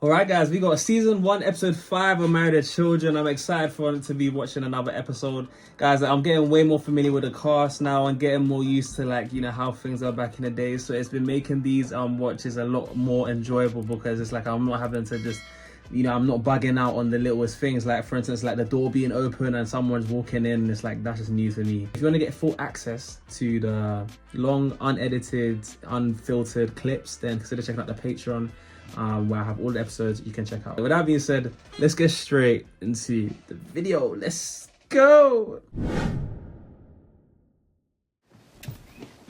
Alright guys, we got season 1, episode 5 of Married with Children. I'm excited for it to be watching another episode. Guys, I'm getting way more familiar with the cast now and getting more used to how things are back in the day. So it's been making these watches a lot more enjoyable because it's like I'm not having to just, I'm not bugging out on the littlest things. Like for instance, like the door being open and someone's walking in. It's like, that's just new for me. If you want to get full access to the long, unedited, unfiltered clips, then consider checking out the Patreon. Where I have all the episodes you can check out. With that being said, let's get straight into the video. Let's go!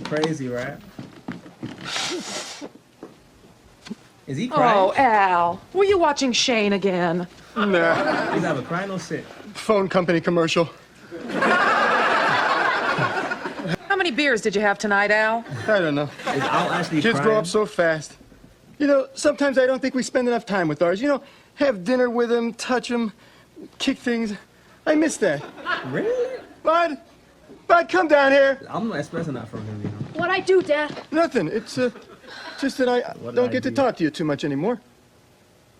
Crazy, right? Is he crying? Oh, Al. Were you watching Shane again? Nah. He's either crying or sick. Phone company commercial. How many beers did you have tonight, Al? I don't know. Is Al actually Kids crying? grow up so fast. Sometimes I don't think we spend enough time with ours. Have dinner with them, touch them, kick things. I miss that. Really? Bud, come down here. I'm not expecting that from him, What'd I do, Dad? Nothing. It's just that I don't get to talk to you too much anymore.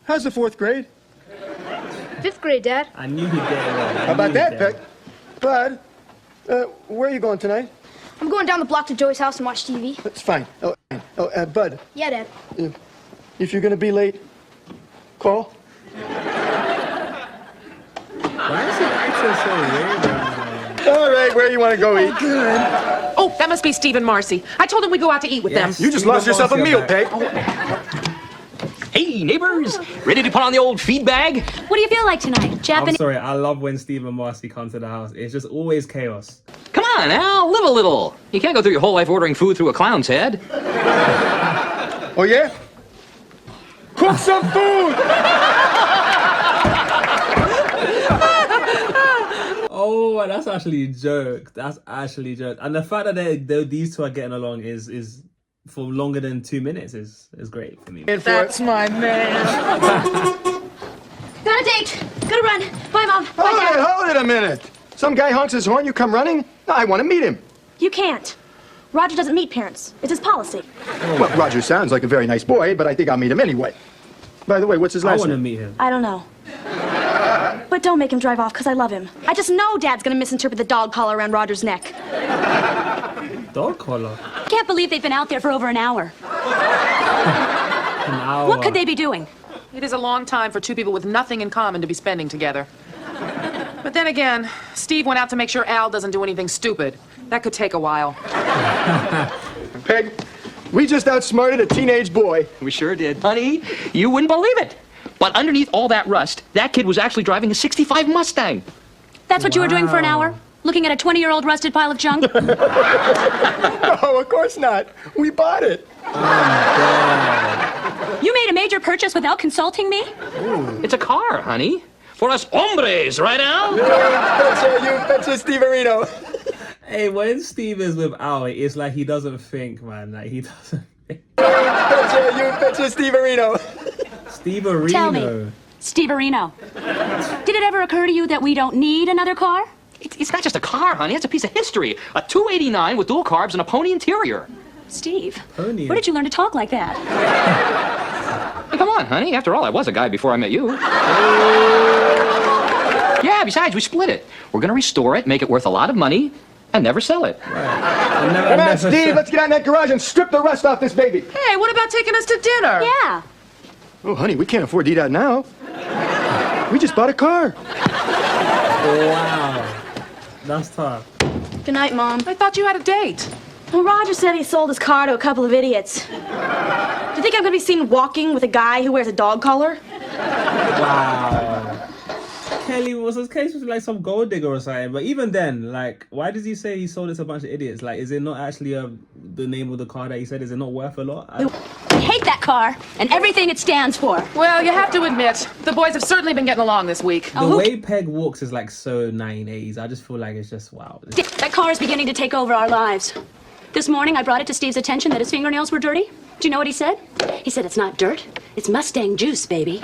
How's the 4th grade? 5th grade, Dad. I knew he'd get it wrong. How about that, Peck? Bud, where are you going tonight? I'm going down the block to Joey's house and watch TV. That's fine. Bud, Yeah, Dad. if you're gonna be late, call. Why is he acting so weird? All right, where you want to go eat? Oh, that must be Steve and Marcy. I told them we'd go out to eat with them. You just lost yourself a meal, Peg. Hey, neighbors! Ready to put on the old feed bag? What do you feel like tonight? I'm Japanese? sorry, I love when Steve and Marcy come to the house. It's just always chaos. Come on, Al, live a little. You can't go through your whole life ordering food through a clown's head. Oh, yeah? Cook some food! Oh, that's actually a joke. That's actually a joke. And the fact that these two are getting along is for longer than 2 minutes is great for me. That's my man. Got a date. Gotta run. Bye, Mom. Bye, Dad. Hold it a minute. Some guy honks his horn, you come running? No, I want to meet him. You can't. Roger doesn't meet parents. It's his policy. Well, Roger sounds like a very nice boy, but I think I'll meet him anyway. By the way, what's his I last want to name? meet him. I don't know. But don't make him drive off, because I love him. I just know Dad's gonna misinterpret the dog collar around Roger's neck. Dog collar. I can't believe they've been out there for over an hour. An hour. What could they be doing? It is a long time for two people with nothing in common to be spending together. But then again, Steve went out to make sure Al doesn't do anything stupid. That could take a while. Peg, we just outsmarted a teenage boy. We sure did. Honey, you wouldn't believe it. But underneath all that rust, that kid was actually driving a '65 Mustang. That's what you were doing for an Wow. hour? Looking at a 20-year-old rusted pile of junk? No, of course not. We bought it. You made a major purchase without consulting me? It's a car, honey. For us hombres, right, Al? That's Steve Areno. Hey, when Steve is with Al, it's like he doesn't think, man. Like he doesn't think. That's Steve Areno. Steve Areno. Tell me, Steve Areno, did it ever occur to you that we don't need another car? It's not just a car, honey. It's a piece of history. A 289 with dual carbs and a pony interior. Steve, Pony. where did you learn to talk like that? Hey, come on, honey. After all, I was a guy before I met you. Yeah, besides, we split it. We're going to restore it, make it worth a lot of money, and never sell it. Come on, Steve, let's get out in that garage and strip the rust off this baby. Hey, what about taking us to dinner? Yeah. Oh, honey, we can't afford to eat out now. We just bought a car. Wow. That's tough. Good night, Mom. I thought you had a date. Well, Roger said he sold his car to a couple of idiots. Do you think I'm gonna be seen walking with a guy who wears a dog collar? Wow. Kelly was his case was like some gold digger or something. But even then, like, why does he say he sold it to a bunch of idiots? Like, is it not actually the name of the car that he said? Is it not worth a lot? I hate that car and everything it stands for. Well, you have to admit, the boys have certainly been getting along this week. The way Peg walks is like so 1980s. I just feel like it's just wow. That car is beginning to take over our lives. This morning, I brought it to Steve's attention that his fingernails were dirty. Do you know what he said? He said, it's not dirt, it's Mustang juice, baby.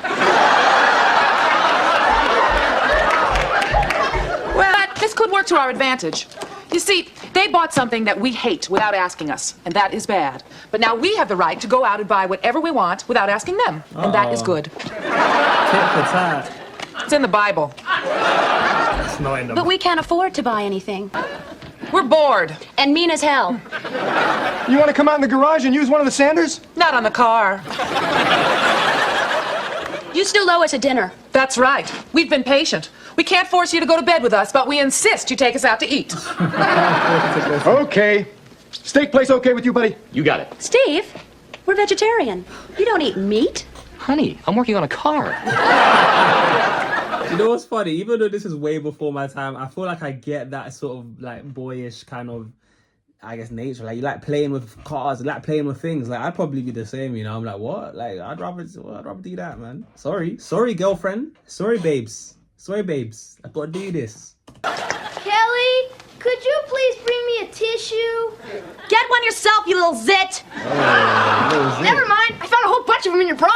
Well, this could work to our advantage. You see, they bought something that we hate without asking us, and that is bad. But now we have the right to go out and buy whatever we want without asking them, and that is good. Tit for tat. It's in the Bible. It's not in the But we can't afford to buy anything. We're bored. And mean as hell. You want to come out in the garage and use one of the Sanders? Not on the car. You still owe us a dinner. That's right. We've been patient. We can't force you to go to bed with us, but we insist you take us out to eat. Okay. Steak place okay with you, buddy? You got it. Steve, we're vegetarian. You don't eat meat. Honey, I'm working on a car. You know what's funny? Even though this is way before my time, I feel like I get that sort of like boyish kind of, I guess, nature. Like you like playing with cars, you like playing with things. Like I'd probably be the same, you know. I'm like, what? Like I'd rather do that, man. Sorry, girlfriend. Sorry, babes. I gotta do this. Kelly, could you please bring me a tissue? Get one yourself, you little zit. Never mind. I found a whole bunch of them in your bra.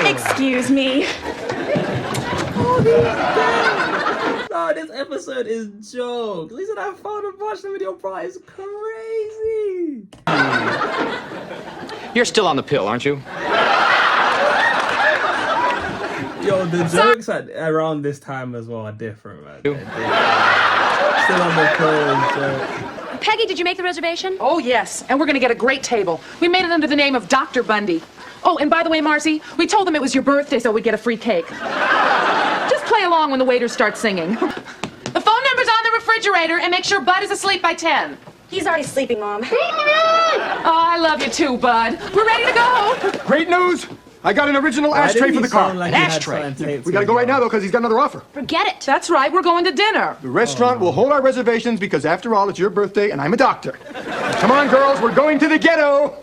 Excuse me. No, this episode is joke. Listen, I found a bunch of video, bro. It's crazy. You're still on the pill, aren't you? Yo, the jokes around this time as well are different, man. Still on the pill. Peggy, did you make the reservation? Oh, yes, and we're gonna get a great table. We made it under the name of Dr. Bundy. Oh, and by the way, Marcy, we told them it was your birthday so we'd get a free cake. Just play along when the waiters start singing. The phone number's on the refrigerator, and make sure Bud is asleep by 10. He's already sleeping, Mom. Oh, I love you too, Bud. We're ready to go. Great news! I got an original ashtray for the car. Like An ashtray? We gotta go right now, though, because he's got another offer. Forget it. That's right, we're going to dinner. The restaurant will hold our reservations because, after all, it's your birthday and I'm a doctor. Come on, girls, we're going to the ghetto.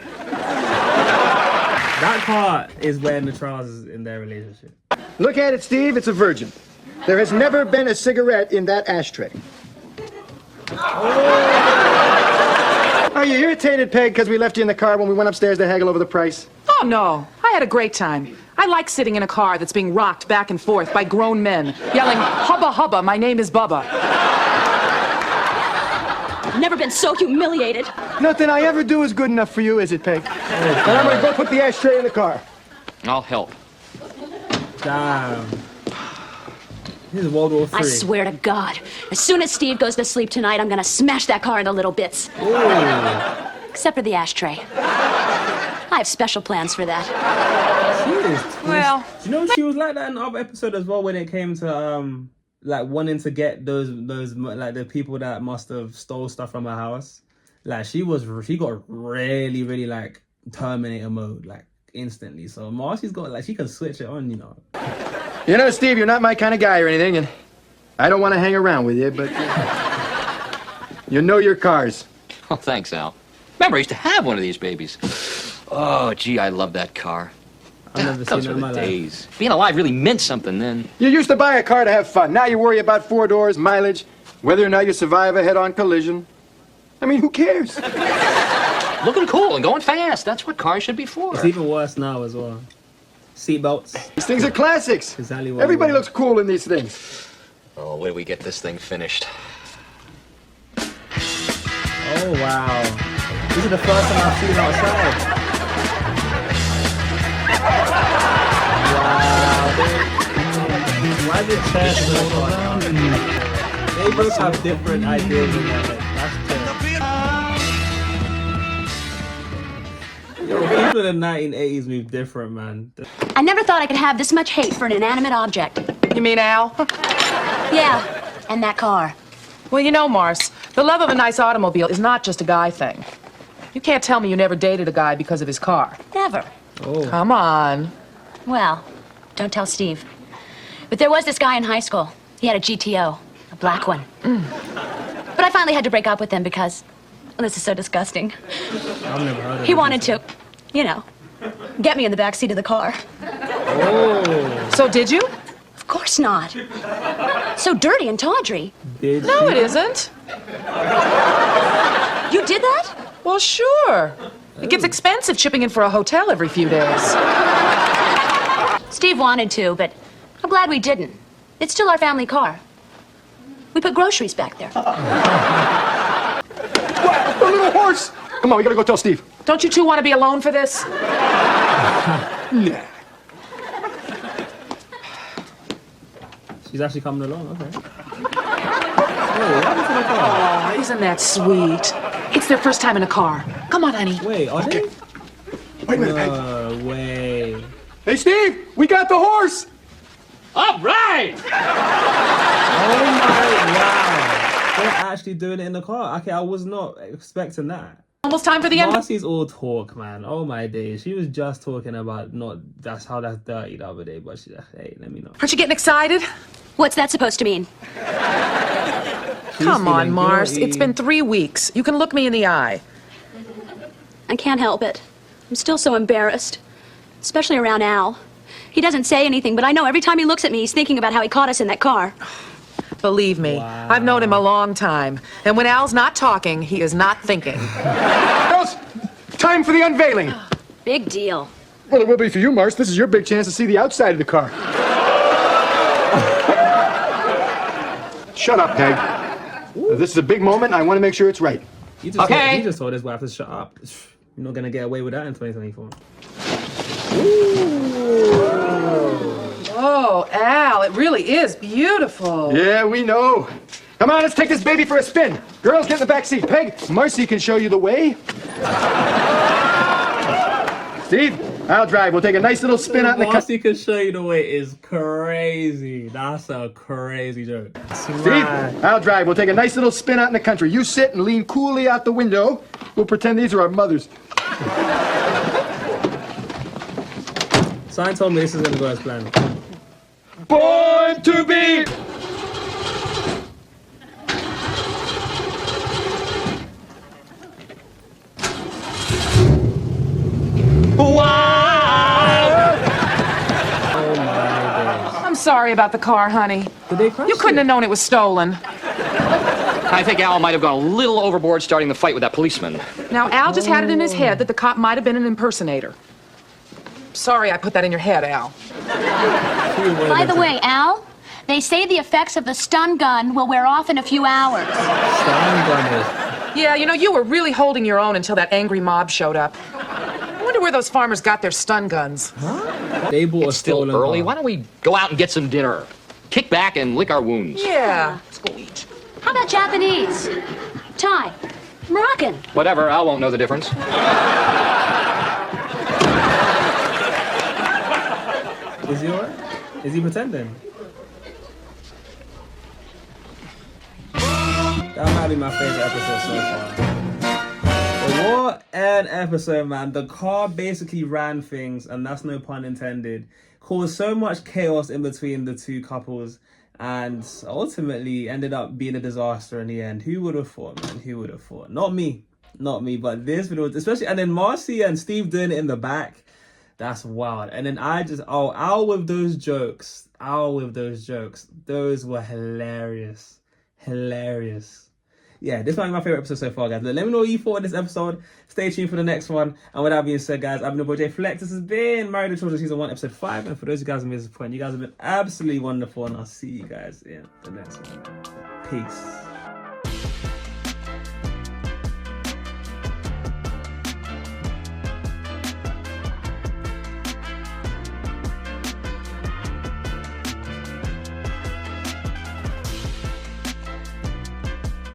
That part is when the trials is in their relationship. Look at it, Steve. It's a virgin. There has never been a cigarette in that ashtray. Are you irritated, Peg, because we left you in the car when we went upstairs to haggle over the price? Oh, no. I had a great time. I like sitting in a car that's being rocked back and forth by grown men, yelling, "Hubba, hubba, my name is Bubba." I've never been so humiliated. Nothing I ever do is good enough for you, is it, Peg? And I'm going to go put the ashtray in the car. I'll help. Damn. This is World War III. I swear to God, as soon as Steve goes to sleep tonight, I'm gonna smash that car into little bits. Ooh. Except for the ashtray. I have special plans for that. She is Well, Do you know she was like that in the other episode as well when it came to like wanting to get those like the people that must have stole stuff from her house. Like she got really like Terminator mode like instantly. So Marcy's got like she can switch it on, you know. You know, Steve, you're not my kind of guy or anything, and I don't want to hang around with you, but you know your cars. Oh, thanks, Al. Remember, I used to have one of these babies. Oh, gee, I love that car. I've never Those seen it were in my the life. days. Being alive really meant something then. You used to buy a car to have fun. Now you worry about 4 doors, mileage, whether or not you survive a head-on collision. I mean, who cares? Looking cool and going fast. That's what cars should be for. It's even worse now as well. Seatbelts. These things are classics. Exactly what Everybody we want. looks cool in these things. Oh, wait till we get this thing finished. Oh wow. This is the first time I've seen it outside. Wow. Why is it chairs so far? They both have different ideas in their head. That's terrible. Yo, people in the 1980s move different, man. I never thought I could have this much hate for an inanimate object. you mean Al? Yeah, and that car. Well, you know, Mars, the love of a nice automobile is not just a guy thing. You can't tell me you never dated a guy because of his car. Never. Oh. Come on. Well, don't tell Steve. But there was this guy in high school. He had a GTO, a black one. But I finally had to break up with him because, well, this is so disgusting. I've never heard of He it. wanted to, you know, get me in the back seat of the car. Oh. So did you? Of course not. So dirty and tawdry. Did No, she? it isn't. You did that? Well, sure. It gets expensive chipping in for a hotel every few days. Steve wanted to, but I'm glad we didn't. It's still our family car. We put groceries back there. What? The little horse! Come on, we gotta go tell Steve. Don't you two want to be alone for this? Nah. She's actually coming along, okay. Oh, isn't that sweet? It's their first time in a car. Come on, honey. Wait, are they? Wait a minute, Peg. No way. Hey, Steve, we got the horse! All right! Oh my wow. They're actually doing it in the car. Okay, I was not expecting that. Almost time for the end. Marcy's all talk, man. Oh my days. She was just talking about that's dirty the other day, but she's like, hey, let me know. Aren't you getting excited? What's that supposed to mean? Come on, feeling Mars. guilty. It's been 3 weeks. You can look me in the eye. I can't help it. I'm still so embarrassed. Especially around Al. He doesn't say anything, but I know every time he looks at me, he's thinking about how he caught us in that car. Believe me, Wow. I've known him a long time. And when Al's not talking, he is not thinking. Girls, time for the unveiling. Big deal. Well, it will be for you, Mars. This is your big chance to see the outside of the car. Shut up, Peg. This is a big moment. I want to make sure it's right. He just Okay. Told, he just told his wife to shut up. You're not gonna get away with that in 2024. Oh, Al, it really is beautiful. Yeah, we know. Come on, let's take this baby for a spin. Girls, get in the back seat. Peg, Marcy can show you the way. Steve, I'll drive. We'll take a nice little spin out in the car. Marcy can show you the way is crazy. That's a crazy joke. Steve, I'll drive. We'll take a nice little spin out in the country. You sit and lean coolly out the window. We'll pretend these are our mothers. Sign told me this is gonna go as planned. Born to be. Oh my I'm sorry about the car, honey. days. Did they crash You couldn't have it? known it was stolen. I think Al might have gone a little overboard starting the fight with that policeman. Now, Al just had it in his head that the cop might have been an impersonator. Sorry I put that in your head, Al. By the way, Al, they say the effects of the stun gun will wear off in a few hours. Yeah, you know, you were really holding your own until that angry mob showed up. I wonder where those farmers got their stun guns. They bought It's a still stolen early. car. Why don't we go out and get some dinner? Kick back and lick our wounds. Yeah, let's go eat. How about Japanese? Thai? Moroccan? Whatever, Al won't know the difference. Is he alright? Is he pretending? That might be my favorite episode so far. But what an episode, man. The car basically ran things, and that's no pun intended. Caused so much chaos in between the two couples, and ultimately ended up being a disaster in the end. Who would have thought, man? Who would have thought? Not me, but this video, especially, and then Marcy and Steve doing it in the back. That's wild. And then Al with those jokes. Those were hilarious. Yeah, this might be my favorite episode so far, guys. Let me know what you thought of this episode. Stay tuned for the next one. And with that being said, guys, I've been your boy Jay Flex. This has been Married to Children Season 1, Episode 5. And for those of you guys who missed this point, you guys have been absolutely wonderful. And I'll see you guys in the next one. Peace.